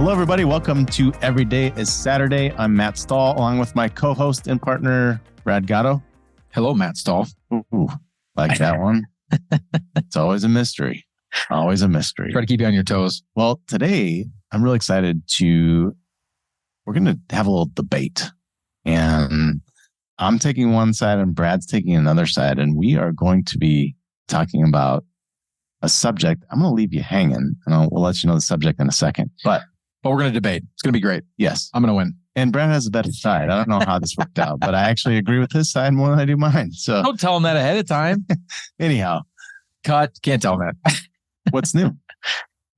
Hello, everybody. Welcome to Every Day is Saturday. I'm Matt Stahl, along with my co-host and partner, Brad Gatto. Hello, Matt Stahl. Ooh, like that one. It's always a mystery. Always a mystery. Try to keep you on your toes. Well, today, I'm really excited we're going to have a little debate. And I'm taking one side and Brad's taking another side. And we are going to be talking about a subject. I'm going to leave you hanging, and we'll let you know the subject in a second. But we're going to debate. It's going to be great. Yes. I'm going to win. And Brad has a better side. I don't know how this worked out, but I actually agree with his side more than I do mine. So don't tell him that ahead of time. Anyhow. Cut. Can't tell him that. What's new?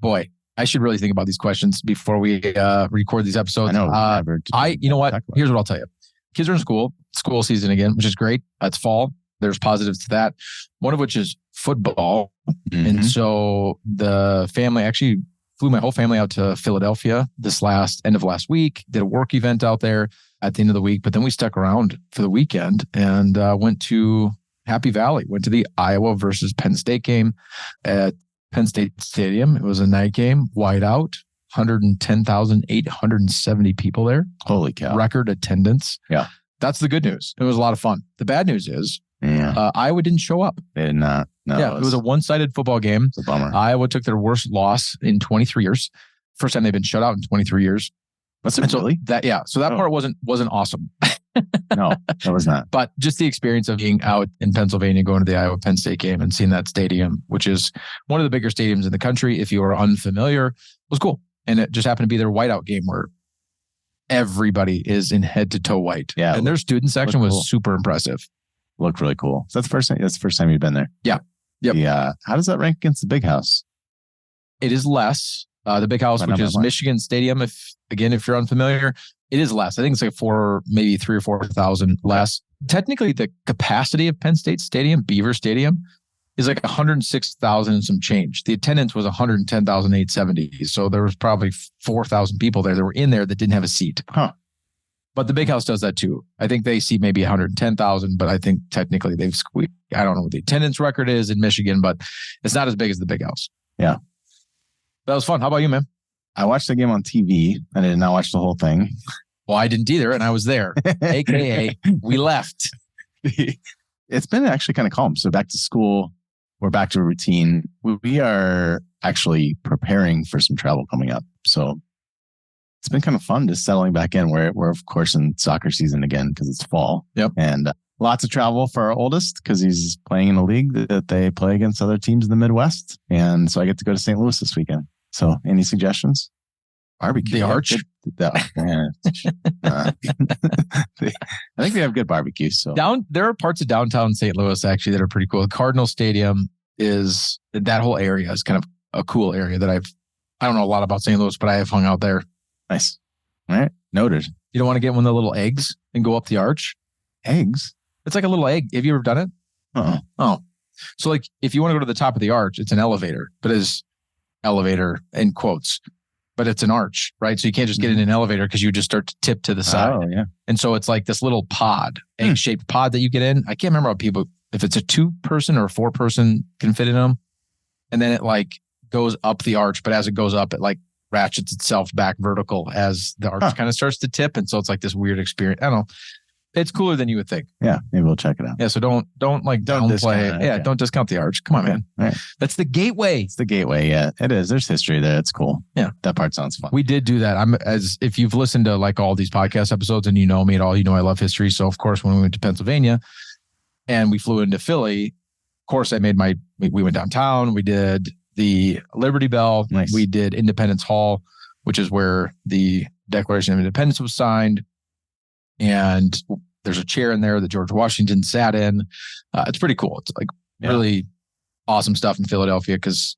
Boy, I should really think about these questions before we record these episodes. I know. You know what? Here's what I'll tell you. Kids are in school season again, which is great. It's fall. There's positives to that. One of which is football. Mm-hmm. And so the family actually flew my whole family out to Philadelphia this end of last week, did a work event out there at the end of the week, but then we stuck around for the weekend and went to Happy Valley, went to the Iowa versus Penn State game at Penn State Stadium. It was a night game, wide out, 110,870 people there. Holy cow. Record attendance. Yeah. That's the good news. It was a lot of fun. The bad news is Iowa didn't show up. They did not. No, yeah, it was a one-sided football game. It's a bummer. Iowa took their worst loss in 23 years. First time they've been shut out in 23 years. That's really? So that part wasn't awesome. No, that was not. But just the experience of being out in Pennsylvania, going to the Iowa Penn State game and seeing that stadium, which is one of the bigger stadiums in the country, if you are unfamiliar, was cool. And it just happened to be their whiteout game where everybody is in head to toe white. Yeah. And their student section was super impressive. Looked really cool. So that's the first time you've been there. Yeah. Yep. Yeah. How does that rank against the Big House? It is less. The Big House, which is Michigan Stadium, if you're unfamiliar, it is less. I think it's like 3,000 or 4,000 less. Technically, the capacity of Penn State Stadium, Beaver Stadium, is like 106,000 and some change. The attendance was 110,870. So there was probably 4,000 people there that were in there that didn't have a seat. Huh. But the Big House does that too. I think they see maybe 110,000, but I think technically they've squeaked. I don't know what the attendance record is in Michigan, but it's not as big as the Big House. Yeah. That was fun. How about you, man? I watched the game on TV. I did not watch the whole thing. Well, I didn't either, and I was there. AKA, we left. It's been actually kind of calm. So back to school. We're back to a routine. We are actually preparing for some travel coming up. So it's been kind of fun just settling back in. We're of course in soccer season again because it's fall. Yep. And lots of travel for our oldest because he's playing in a league that they play against other teams in the Midwest. And so I get to go to St. Louis this weekend. So any suggestions? Barbecue. The Arch? I think they have good barbecue. So there are parts of downtown St. Louis actually that are pretty cool. The Cardinal Stadium that whole area is kind of a cool area that I don't know a lot about St. Louis, but I have hung out there. Nice. All right. Noted. You don't want to get one of the little eggs and go up the arch? Eggs? It's like a little egg. Have you ever done it? Oh. So like if you want to go to the top of the arch, it's an elevator, but it's elevator in quotes, but it's an arch, right? So you can't just get in an elevator because you just start to tip to the side. Oh, yeah. And so it's like this little pod, egg-shaped pod that you get in. I can't remember if it's a 2-person or a 4-person can fit in them. And then it like goes up the arch, but as it goes up, it like ratchets itself back vertical as the arch kind of starts to tip. And so it's like this weird experience. I don't know. It's cooler than you would think. Yeah, maybe we'll check it out. Yeah, so don't downplay. Yeah, don't discount the arch. Come on, man. Right. That's the gateway. It's the gateway. Yeah, it is. There's history there. It's cool. Yeah, that part sounds fun. We did do that. If you've listened to like all these podcast episodes and you know me at all, you know I love history. So of course, when we went to Pennsylvania and we flew into Philly, of course we went downtown. We did the Liberty Bell. Nice. We did Independence Hall, which is where the Declaration of Independence was signed. And there's a chair in there that George Washington sat in. It's pretty cool. It's like really awesome stuff in Philadelphia because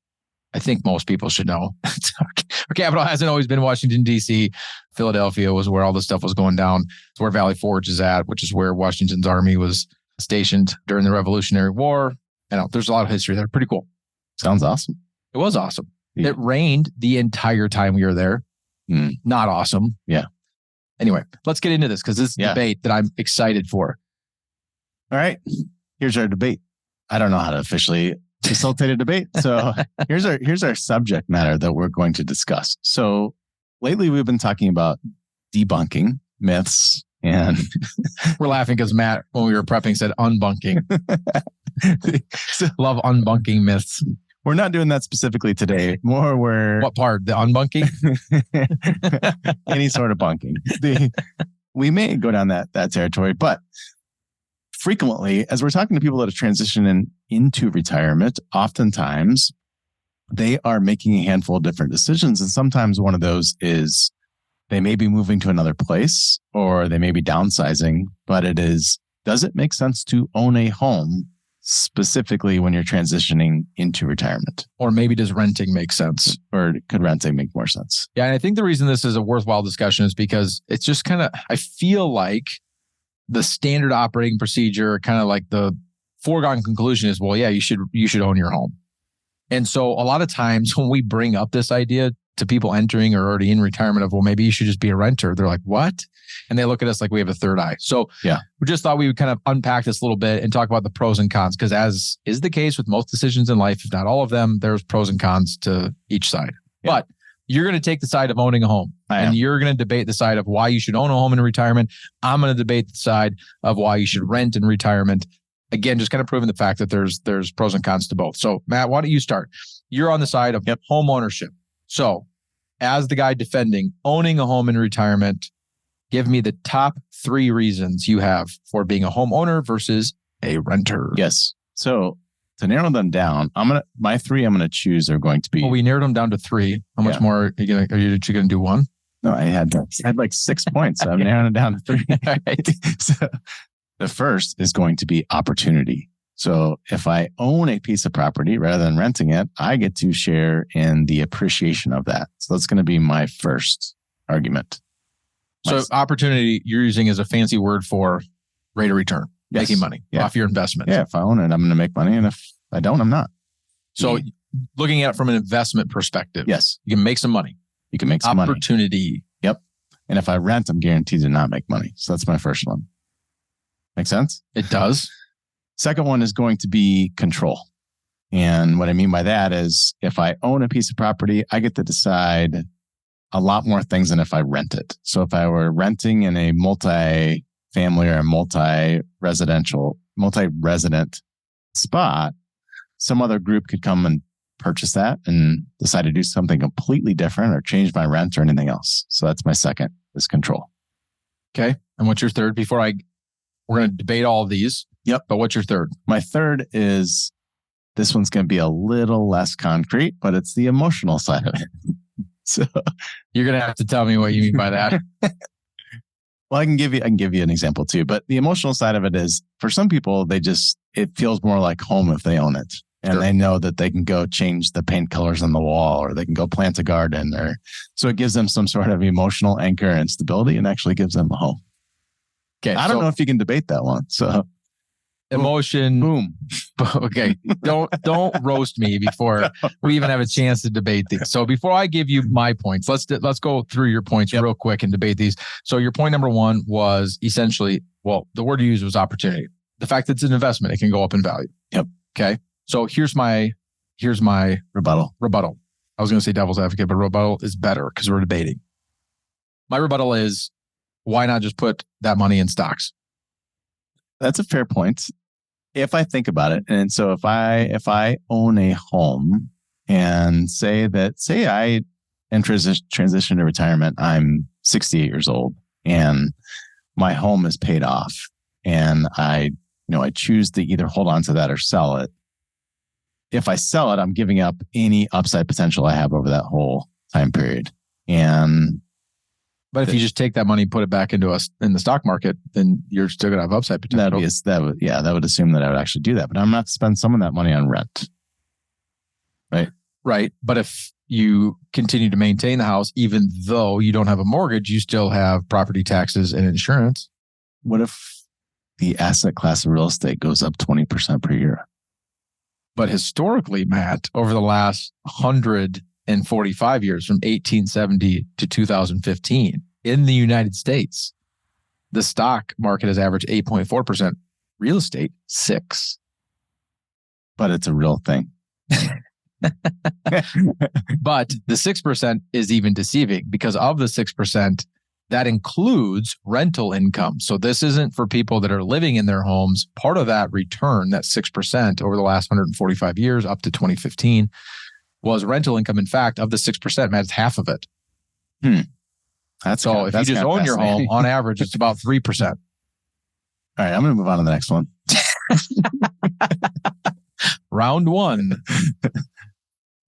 I think most people should know. Our capital hasn't always been Washington, D.C. Philadelphia was where all this stuff was going down. It's where Valley Forge is at, which is where Washington's army was stationed during the Revolutionary War. There's a lot of history there. Pretty cool. Sounds awesome. It was awesome. Yeah. It rained the entire time we were there. Not awesome. Yeah. Anyway, let's get into this because this is a debate that I'm excited for. All right. Here's our debate. I don't know how to officially facilitate a debate. So here's our subject matter that we're going to discuss. So lately we've been talking about debunking myths, and we're laughing because Matt, when we were prepping, said unbunking. Love unbunking myths. We're not doing that specifically today. More we're what part? The unbunking? Any sort of bunking. We may go down that territory, but frequently, as we're talking to people that are transitioning into retirement, oftentimes they are making a handful of different decisions. And sometimes one of those is they may be moving to another place or they may be downsizing, but does it make sense to own a home specifically when you're transitioning into retirement? Or maybe does renting make sense? Or could renting make more sense? Yeah. And I think the reason this is a worthwhile discussion is because it's just kind of, I feel like the standard operating procedure, kind of like the foregone conclusion is, well, yeah, you should own your home. And so a lot of times when we bring up this idea to people entering or already in retirement of, well, maybe you should just be a renter, they're like, what? And they look at us like we have a third eye. So yeah, we just thought we would kind of unpack this a little bit and talk about the pros and cons, because as is the case with most decisions in life, if not all of them, there's pros and cons to each side. Yeah. But you're going to take the side of owning a home, and you're going to debate the side of why you should own a home in retirement. I'm going to debate the side of why you should rent in retirement. Again, just kind of proving the fact that there's pros and cons to both. So Matt, why don't you start? You're on the side of home ownership. So as the guy defending owning a home in retirement, give me the top 3 reasons you have for being a homeowner versus a renter. Yes. So to narrow them down, my 3 I'm going to choose are going to be. Well, we narrowed them down to 3. How much more are you going to do? 1? No, I had like 6 points. So I'm narrowing it down to 3. Right. So the first is going to be opportunity. So if I own a piece of property rather than renting it, I get to share in the appreciation of that. So that's going to be my first argument. So opportunity you're using as a fancy word for rate of return, making money off your investment. Yeah, if I own it, I'm going to make money. And if I don't, I'm not. So looking at it from an investment perspective, yes, you can make some money. You can make some opportunity. Yep. And if I rent, I'm guaranteed to not make money. So that's my first one. Make sense? It does. Second one is going to be control. And what I mean by that is if I own a piece of property, I get to decide a lot more things than if I rent it. So if I were renting in a multi-family or a multi-resident spot, some other group could come and purchase that and decide to do something completely different or change my rent or anything else. So that's my second, is control. Okay. And what's your third? We're going to debate all of these. Yep. But what's your third? My third is, this one's going to be a little less concrete, but it's the emotional side of it. So you're going to have to tell me what you mean by that. Well, I can give you an example too, but the emotional side of it is, for some people, it feels more like home if they own it. And they know that they can go change the paint colors on the wall, or they can go plant a garden, so it gives them some sort of emotional anchor and stability, and actually gives them a home. Okay. I don't know if you can debate that one. So emotion. Boom. Okay. Don't roast me before we even have a chance to debate these. So before I give you my points, let's go through your points real quick and debate these. So your point number 1 was essentially, well, the word you used was opportunity. The fact that it's an investment, it can go up in value. Yep. Okay. So here's my rebuttal. I was going to say devil's advocate, but rebuttal is better because we're debating. My rebuttal is, why not just put that money in stocks? That's a fair point. If I think about it, and so if I own a home and say I transition to retirement, I'm 68 years old and my home is paid off, and I choose to either hold on to that or sell it. If I sell it, I'm giving up any upside potential I have over that whole time period. But if you just take that money, put it back in the stock market, then you're still going to have upside potential. That would assume that I would actually do that, but I'm not to spend some of that money on rent. Right. Right. But if you continue to maintain the house, even though you don't have a mortgage, you still have property taxes and insurance. What if the asset class of real estate goes up 20% per year? But historically, Matt, over the last 145 years, from 1870 to 2015, in the United States, the stock market has averaged 8.4%, real estate 6%. But it's a real thing. But the 6% is even deceiving because of the 6%, that includes rental income. So this isn't for people that are living in their homes. Part of that return, that 6% over the last 145 years up to 2015, was rental income. In fact, of the 6%, Matt, it's half of it. That's so if you just own your home, on average, it's about 3%. All right, I'm going to move on to the next one. Round one.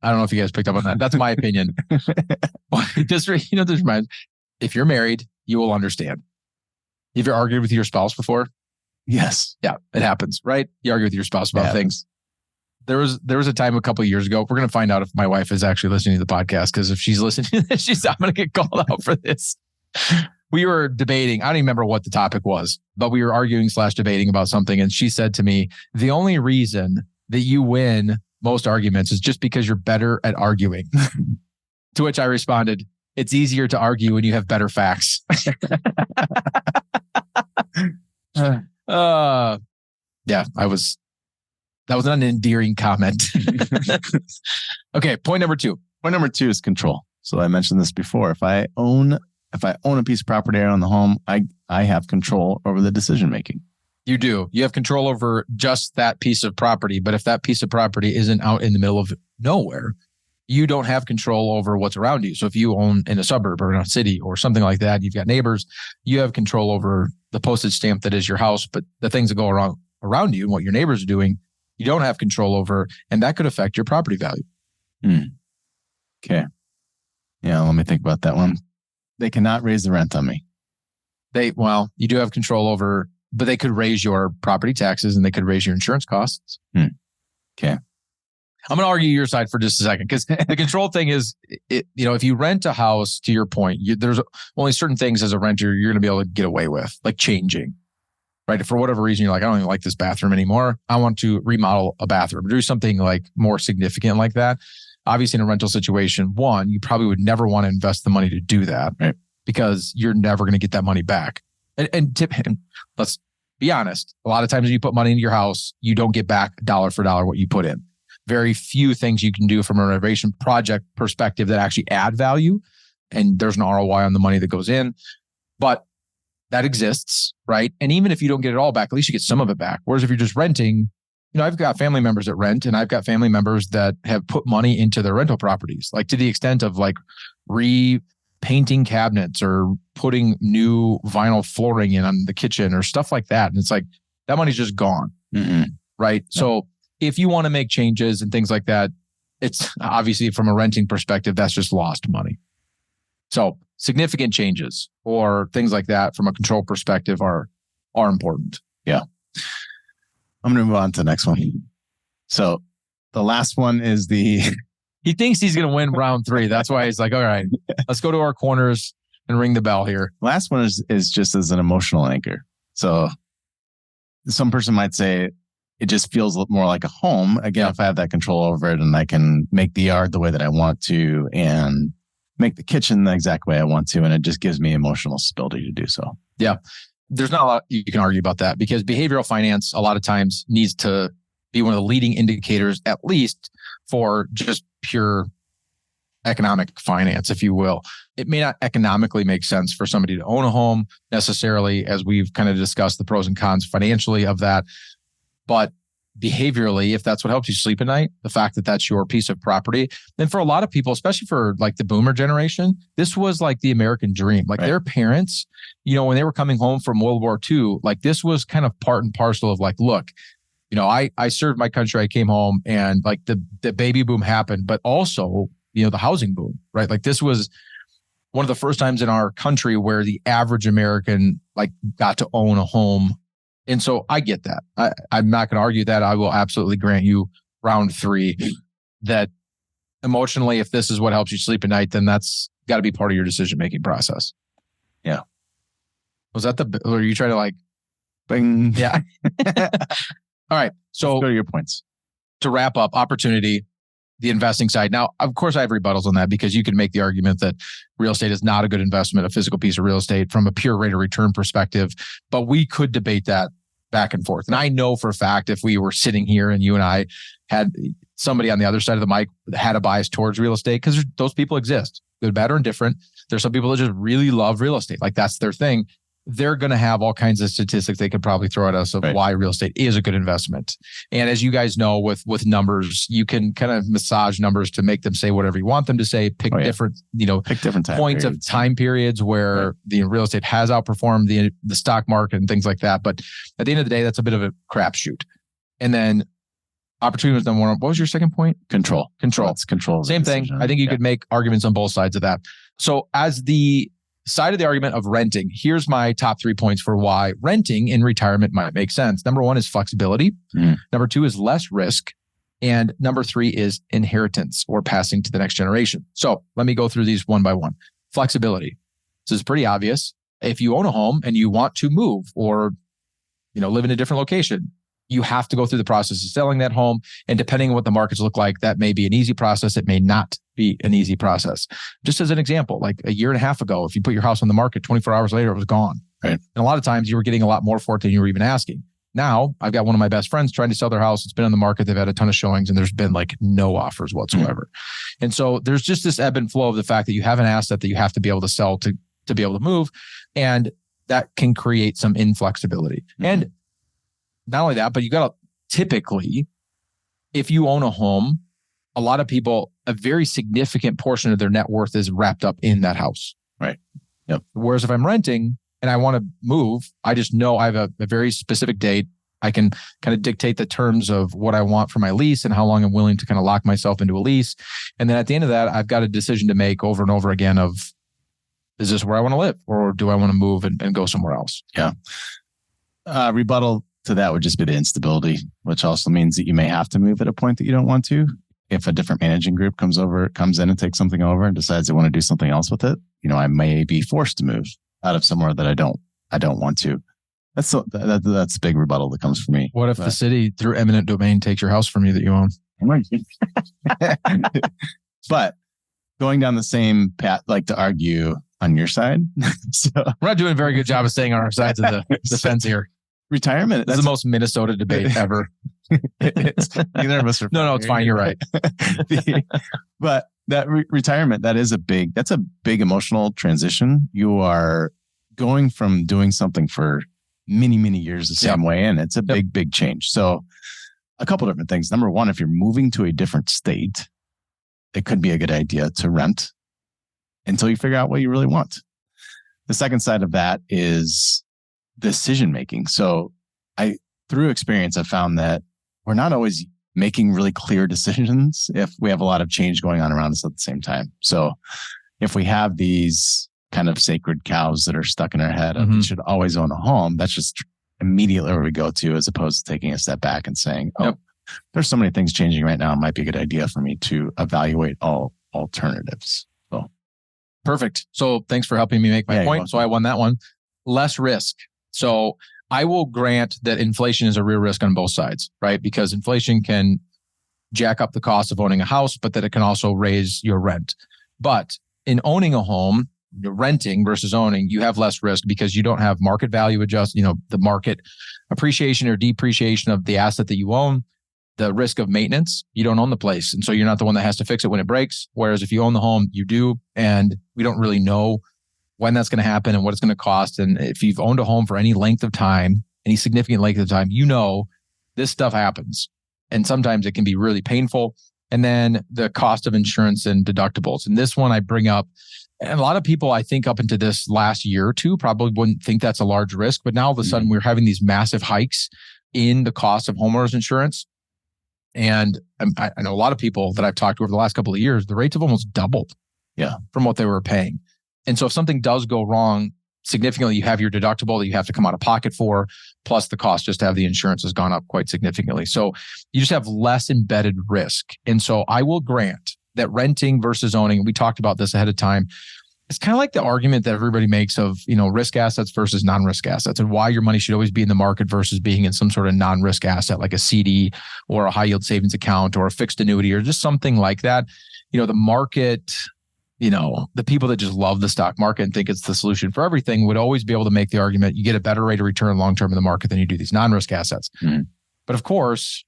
I don't know if you guys picked up on that. That's my opinion. Just reminds. If you're married, you will understand. Have you argued with your spouse before? Yes. Yeah, it happens, right? You argue with your spouse about things. There was a time a couple of years ago. We're going to find out if my wife is actually listening to the podcast, because if she's listening to this, I'm going to get called out for this. We were debating. I don't even remember what the topic was, but we were arguing / debating about something. And she said to me, the only reason that you win most arguments is just because you're better at arguing. To which I responded, it's easier to argue when you have better facts. Yeah, that was not an endearing comment. Okay, point number two. Point number two is control. So I mentioned this before. If I own a piece of property on the home, I have control over the decision making. You do. You have control over just that piece of property. But if that piece of property isn't out in the middle of nowhere, you don't have control over what's around you. So if you own in a suburb or in a city or something like that, you've got neighbors, you have control over the postage stamp that is your house. But the things that go around you and what your neighbors are doing, you don't have control over, and that could affect your property value. Okay. Yeah, let me think about that one. They cannot raise the rent on me. You do have control over, but they could raise your property taxes and they could raise your insurance costs. Okay. I'm going to argue your side for just a second, because the control thing is, if you rent a house, to your point, there's only certain things as a renter you're going to be able to get away with, like changing, right? If for whatever reason you're like, I don't even like this bathroom anymore, I want to remodel a bathroom, or do something like more significant like that. Obviously, in a rental situation, one, you probably would never want to invest the money to do that, right? Because you're never going to get that money back. And let's be honest, a lot of times when you put money into your house, you don't get back dollar for dollar what you put in. Very few things you can do from a renovation project perspective that actually add value. And there's an ROI on the money that goes in, but that exists, right? And even if you don't get it all back, at least you get some of it back. Whereas if you're just renting, I've got family members that rent, and I've got family members that have put money into their rental properties, like to the extent of like repainting cabinets or putting new vinyl flooring in on the kitchen or stuff like that. And it's like, that money's just gone, right? Yeah. So if you want to make changes and things like that, it's obviously from a renting perspective, that's just lost money. So significant changes or things like that from a control perspective are important. Yeah. I'm going to move on to the next one. So the last one is he thinks he's going to win round 3. That's why he's like, all right, let's go to our corners and ring the bell here. Last one is just as an emotional anchor. So some person might say, it just feels more like a home. Again, if I have that control over it and I can make the yard the way that I want to and make the kitchen the exact way I want to, and it just gives me emotional stability to do so. Yeah. There's not a lot you can argue about that, because behavioral finance a lot of times needs to be one of the leading indicators, at least for just pure economic finance, if you will. It may not economically make sense for somebody to own a home necessarily, as we've kind of discussed the pros and cons financially of that. But behaviorally, if that's what helps you sleep at night, the fact that that's your piece of property, then for a lot of people, especially for like the boomer generation, this was like the American dream. Like their parents, when they were coming home from World War II, like this was kind of part and parcel of like, look, I served my country, I came home, and like the baby boom happened, but also, the housing boom, right? Like this was one of the first times in our country where the average American like got to own a home. And so I get that. I'm not going to argue that. I will absolutely grant you round 3 that emotionally, if this is what helps you sleep at night, then that's got to be part of your decision-making process. Yeah. Was that or are you trying to like, bing? Yeah. All right. So let's go to your points. To wrap up, opportunity, the investing side. Now, of course, I have rebuttals on that, because you can make the argument that real estate is not a good investment, a physical piece of real estate from a pure rate of return perspective, but we could debate that back and forth. And I know for a fact, if we were sitting here and you and I had somebody on the other side of the mic that had a bias towards real estate, because those people exist, good, bad, or indifferent. There's some people that just really love real estate. Like that's their thing. They're going to have all kinds of statistics they could probably throw at us of why real estate is a good investment. And as you guys know, with numbers, you can kind of massage numbers to make them say whatever you want them to say, pick different, points of time periods where the real estate has outperformed the stock market and things like that. But at the end of the day, that's a bit of a crapshoot. And then opportunity was number one. What was your second point? Control. It's control. Same thing. I think you could make arguments on both sides of that. So as the side of the argument of renting, here's my top 3 points for why renting in retirement might make sense. Number 1 is flexibility. Number 2 is less risk. And number 3 is inheritance or passing to the next generation. So let me go through these one by one. Flexibility. This is pretty obvious. If you own a home and you want to move or live in a different location, you have to go through the process of selling that home. And depending on what the markets look like, that may be an easy process. It may not be an easy process. Just as an example, like a year and a half ago, if you put your house on the market, 24 hours later, it was gone. Right. And a lot of times you were getting a lot more for it than you were even asking. Now, I've got one of my best friends trying to sell their house. It's been on the market. They've had a ton of showings and there's been like no offers whatsoever. And so there's just this ebb and flow of the fact that you have an asset that you have to be able to sell to be able to move. And that can create some inflexibility. And not only that, but you got to typically, if you own a home, a lot of people, a very significant portion of their net worth is wrapped up in that house. Right. Yep. Whereas if I'm renting and I want to move, I just know I have a very specific date. I can kind of dictate the terms of what I want for my lease and how long I'm willing to kind of lock myself into a lease. And then at the end of that, I've got a decision to make over and over again of, is this where I want to live or do I want to move and go somewhere else? Yeah. Rebuttal to that would just be the instability, which also means that you may have to move at a point that you don't want to. If a different managing group comes in and takes something over and decides they want to do something else with it, I may be forced to move out of somewhere that I don't want to. That's a big rebuttal that comes from me. What if the city through eminent domain takes your house from you that you own? But going down the same path, like to argue on your side. So we're not doing a very good job of staying on our sides of the fence here. Retirement. That's the most Minnesota debate ever. Neither of us are. No, it's fine. You're right. But that retirement, that's a big emotional transition. You are going from doing something for many, many years the same way. And it's a big change. So a couple different things. Number 1, if you're moving to a different state, it could be a good idea to rent until you figure out what you really want. The second side of that is decision making. So through experience, I found that we're not always making really clear decisions if we have a lot of change going on around us at the same time. So if we have these kind of sacred cows that are stuck in our head of you should always own a home, that's just immediately where we go to, as opposed to taking a step back and saying, there's so many things changing right now. It might be a good idea for me to evaluate all alternatives. So perfect. So thanks for helping me make my point. So I won that one. Less risk. So I will grant that inflation is a real risk on both sides, right? Because inflation can jack up the cost of owning a house, but that it can also raise your rent. But in owning a home, renting versus owning, you have less risk because you don't have market value the market appreciation or depreciation of the asset that you own, the risk of maintenance. You don't own the place. And so you're not the one that has to fix it when it breaks. Whereas if you own the home, you do. And we don't really know when that's going to happen and what it's going to cost. And if you've owned a home for any length of time, any significant length of time, this stuff happens. And sometimes it can be really painful. And then the cost of insurance and deductibles. And this one I bring up, and a lot of people, I think up into this last year or two, probably wouldn't think that's a large risk. But now all of a sudden we're having these massive hikes in the cost of homeowners insurance. And I know a lot of people that I've talked to over the last couple of years, the rates have almost doubled from what they were paying. And so if something does go wrong significantly, you have your deductible that you have to come out of pocket for, plus the cost just to have the insurance has gone up quite significantly. So you just have less embedded risk. And so I will grant that renting versus owning, we talked about this ahead of time. It's kind of like the argument that everybody makes of, risk assets versus non-risk assets and why your money should always be in the market versus being in some sort of non-risk asset like a CD or a high yield savings account or a fixed annuity or just something like that. The market the people that just love the stock market and think it's the solution for everything would always be able to make the argument you get a better rate of return long-term in the market than you do these non-risk assets. Mm-hmm. But of course,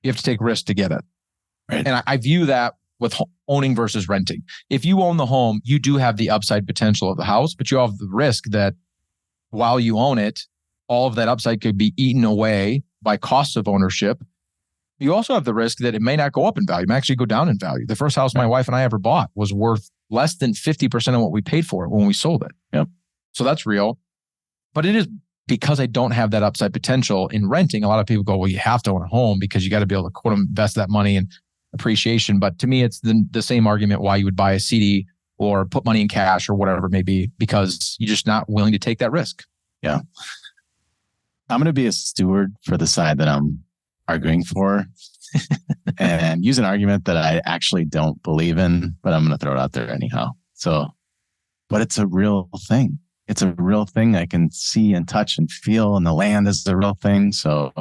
you have to take risk to get it. Right. And I view that with owning versus renting. If you own the home, you do have the upside potential of the house, but you have the risk that while you own it, all of that upside could be eaten away by cost of ownership. You also have the risk that it may not go up in value, it may actually go down in value. The first house my wife and I ever bought was worth less than 50% of what we paid for it when we sold it. Yep. So that's real. But it is because I don't have that upside potential in renting. A lot of people go, well, you have to own a home because you got to be able to quote invest that money in appreciation. But to me, it's the same argument why you would buy a CD or put money in cash or whatever it may be, because you're just not willing to take that risk. Yeah. I'm going to be a steward for the side that I'm arguing for and use an argument that I actually don't believe in, but I'm going to throw it out there anyhow. So, but it's a real thing. It's a real thing I can see and touch and feel, and the land is a real thing. So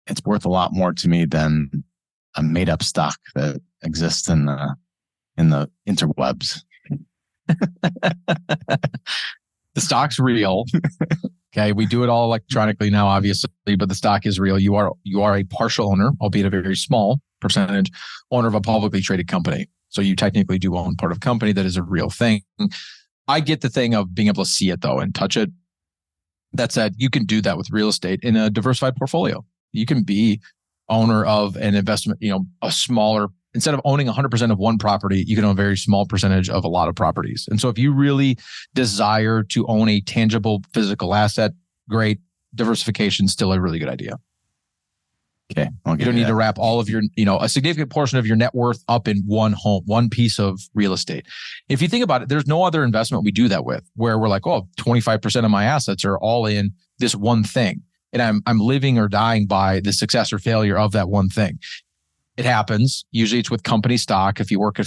it's worth a lot more to me than a made up stock that exists in the interwebs. The stock's real. Okay. We do it all electronically now, obviously, but the stock is real. You are a partial owner, albeit a very small percentage owner of a publicly traded company. So you technically do own part of a company that is a real thing. I get the thing of being able to see it though and touch it. That said, you can do that with real estate in a diversified portfolio. You can be owner of an investment, a smaller, instead of owning 100% of one property, you can own a very small percentage of a lot of properties. And so if you really desire to own a tangible physical asset, great. Diversification is still a really good idea. Okay. You don't need to wrap all of your, a significant portion of your net worth up in one home, one piece of real estate. If you think about it, there's no other investment we do that with where we're like, 25% of my assets are all in this one thing. And I'm living or dying by the success or failure of that one thing. It happens. Usually it's with company stock. If you work at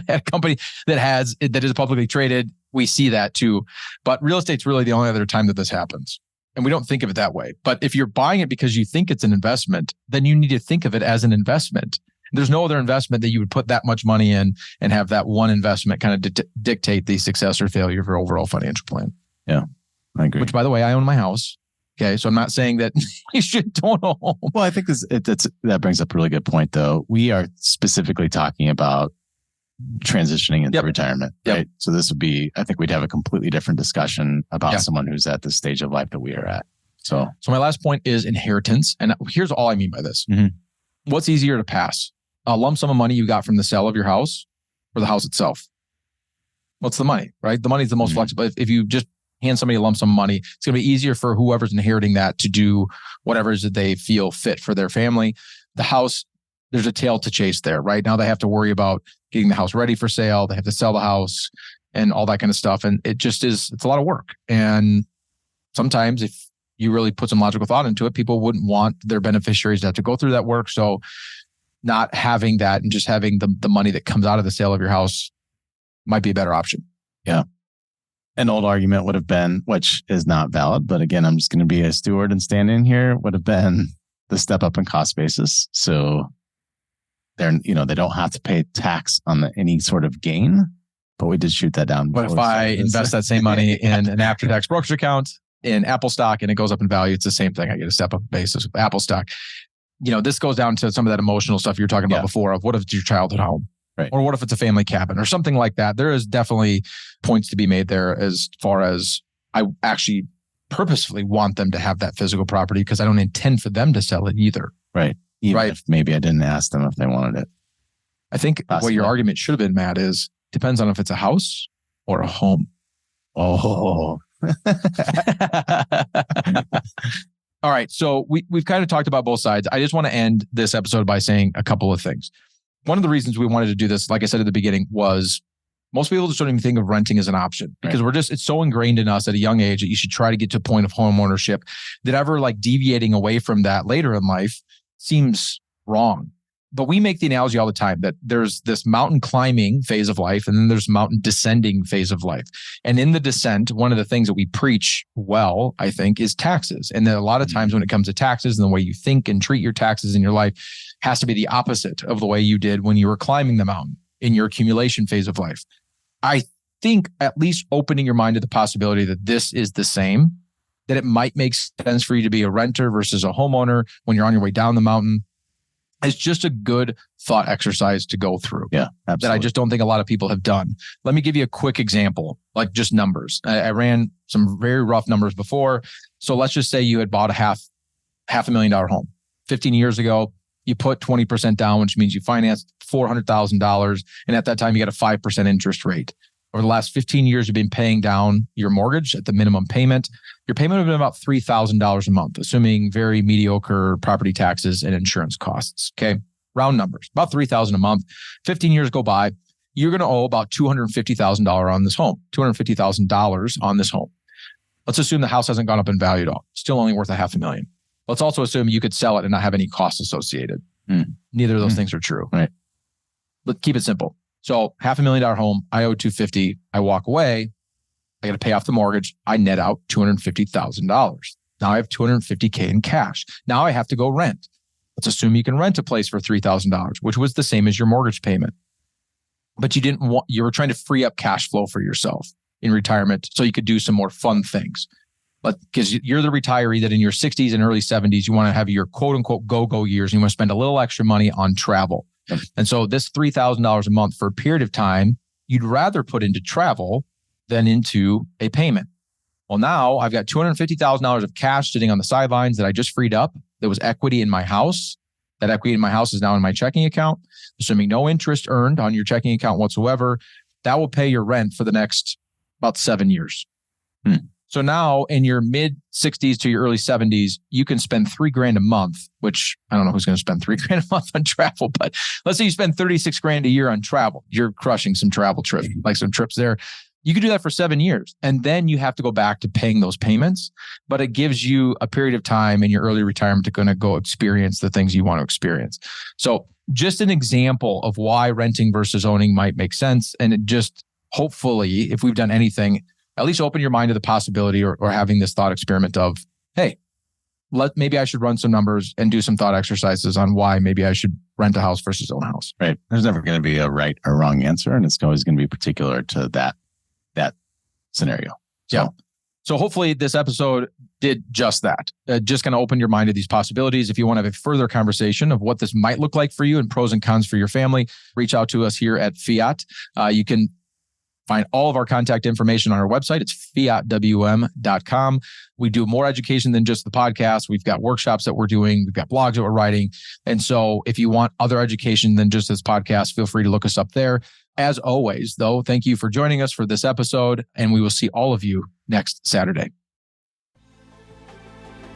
a company that is publicly traded, we see that too. But real estate's really the only other time that this happens. And we don't think of it that way. But if you're buying it because you think it's an investment, then you need to think of it as an investment. There's no other investment that you would put that much money in and have that one investment kind of dictate the success or failure of your overall financial plan. Yeah, I agree. Which, by the way, I own my house. Okay, so I'm not saying that you should own a home. Well, I think that brings up a really good point, though. We are specifically talking about transitioning into retirement, right? Yep. So this would be, I think we'd have a completely different discussion about someone who's at the stage of life that we are at. So my last point is inheritance. And here's all I mean by this. Mm-hmm. What's easier to pass? A lump sum of money you got from the sale of your house or the house itself? What's the money, right? The money is the most flexible. If you just hand somebody a lump sum of money, it's going to be easier for whoever's inheriting that to do whatever it is that they feel fit for their family. The house, there's a tail to chase there, right? Now they have to worry about getting the house ready for sale. They have to sell the house and all that kind of stuff. And it's a lot of work. And sometimes if you really put some logical thought into it, people wouldn't want their beneficiaries to have to go through that work. So not having that and just having the money that comes out of the sale of your house might be a better option. Yeah. An old argument would have been, which is not valid, but again, I'm just going to be a steward and stand in here, would have been the step up in cost basis. So they don't have to pay tax on any sort of gain, but we did shoot that down. What if I invest that same money in an after-tax brokerage account in Apple stock and it goes up in value? It's the same thing. I get a step up basis with Apple stock. This goes down to some of that emotional stuff you were talking about before of what if it's your childhood home? Right. Or what if it's a family cabin or something like that? There is definitely points to be made there as far as I actually purposefully want them to have that physical property because I don't intend for them to sell it either. Right. Even if maybe I didn't ask them if they wanted it. I think what your argument should have been, Matt, is depends on if it's a house or a home. Oh. All right. So we've kind of talked about both sides. I just want to end this episode by saying a couple of things. One of the reasons we wanted to do this, like I said at the beginning, was most people just don't even think of renting as an option because it's so ingrained in us at a young age that you should try to get to a point of home ownership that ever deviating away from that later in life seems wrong. But we make the analogy all the time that there's this mountain climbing phase of life and then there's mountain descending phase of life. And in the descent, one of the things that we preach well, I think, is taxes. And that a lot of times when it comes to taxes and the way you think and treat your taxes in your life has to be the opposite of the way you did when you were climbing the mountain in your accumulation phase of life. I think at least opening your mind to the possibility that this is the same, that it might make sense for you to be a renter versus a homeowner when you're on your way down the mountain, is just a good thought exercise to go through. Yeah, absolutely. That I just don't think a lot of people have done. Let me give you a quick example, like just numbers. I ran some very rough numbers before. So let's just say you had bought a $500,000 home 15 years ago. You put 20% down, which means you financed $400,000. And at that time, you got a 5% interest rate. Over the last 15 years, you've been paying down your mortgage at the minimum payment. Your payment would have been about $3,000 a month, assuming very mediocre property taxes and insurance costs. Okay. Round numbers, about $3,000 a month. 15 years go by. You're going to owe about $250,000 on this home, $250,000 on this home. Let's assume the house hasn't gone up in value at all. Still only worth $500,000. Let's also assume you could sell it and not have any costs associated. Neither of those things are true. Right. But keep it simple. So $500,000 home, I owe $250,000. I walk away. I got to pay off the mortgage. I net out $250,000. Now I have $250K in cash. Now I have to go rent. Let's assume you can rent a place for $3,000, which was the same as your mortgage payment. But you were trying to free up cash flow for yourself in retirement so you could do some more fun things. But because you're the retiree that in your 60s and early 70s, you want to have your quote unquote go-go years. And you want to spend a little extra money on travel. And so this $3,000 a month for a period of time, you'd rather put into travel than into a payment. Well, now I've got $250,000 of cash sitting on the sidelines that I just freed up. There was equity in my house. That equity in my house is now in my checking account, assuming no interest earned on your checking account whatsoever. That will pay your rent for the next about 7 years. So now in your mid 60s to your early 70s, you can spend $3,000 a month, which I don't know who's going to spend $3,000 a month on travel, but let's say you spend $36,000 a year on travel. You're crushing some travel trips, like some trips there. You could do that for 7 years. And then you have to go back to paying those payments. But it gives you a period of time in your early retirement to going to go experience the things you want to experience. So just an example of why renting versus owning might make sense. And it just hopefully, if we've done anything, at least open your mind to the possibility or having this thought experiment of, hey, maybe I should run some numbers and do some thought exercises on why maybe I should rent a house versus own a house. Right. There's never going to be a right or wrong answer. And it's always going to be particular to that scenario. So hopefully this episode did just that. Just going to open your mind to these possibilities. If you want to have a further conversation of what this might look like for you and pros and cons for your family, reach out to us here at Fiat. You can find all of our contact information on our website. It's fiatwm.com. We do more education than just the podcast. We've got workshops that we're doing. We've got blogs that we're writing. And so if you want other education than just this podcast, feel free to look us up there. As always, though, thank you for joining us for this episode, and we will see all of you next Saturday.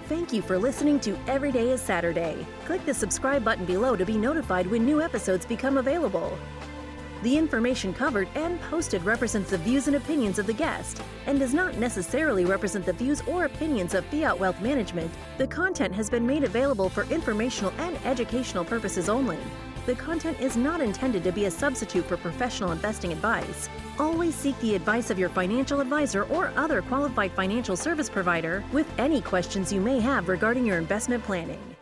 Thank you for listening to Every Day is Saturday. Click the subscribe button below to be notified when new episodes become available. The information covered and posted represents the views and opinions of the guest and does not necessarily represent the views or opinions of Fiat Wealth Management. The content has been made available for informational and educational purposes only. The content is not intended to be a substitute for professional investing advice. Always seek the advice of your financial advisor or other qualified financial service provider with any questions you may have regarding your investment planning.